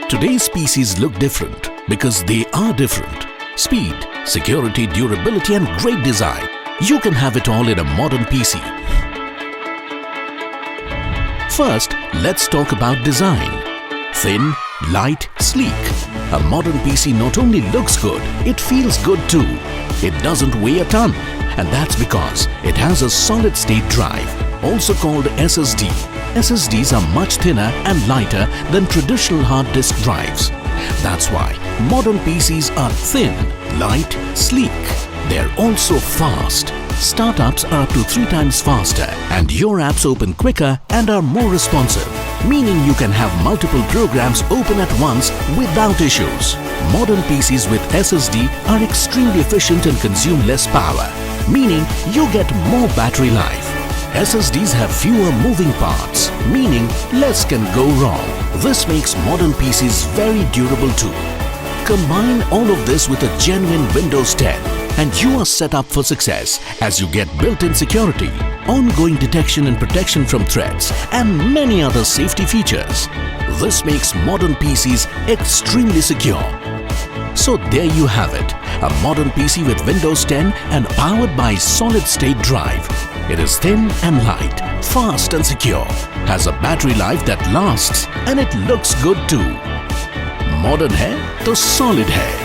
Today's PCs look different because they are different. Speed, security, durability and great design. You can have it all in a modern PC. First, let's talk about design. Thin, light, sleek. A modern PC not only looks good, it feels good too. It doesn't weigh a ton, and that's because it has a solid-state drive, also called SSD. SSDs are much thinner and lighter than traditional hard disk drives. That's why modern PCs are thin, light, sleek. They're also fast. Startups are up to 3 times faster, and your apps open quicker and are more responsive, meaning you can have multiple programs open at once without issues. Modern PCs with SSD are extremely efficient and consume less power, meaning you get more battery life. SSDs have fewer moving parts, meaning less can go wrong. This makes modern PCs very durable too. Combine all of this with a genuine Windows 10 and you are set up for success as you get built-in security, ongoing detection and protection from threats, and many other safety features. This makes modern PCs extremely secure. So there you have it, a modern PC with Windows 10 and powered by solid-state drive. It is thin and light, fast and secure, has a battery life that lasts, and it looks good too. Modern है तो solid है.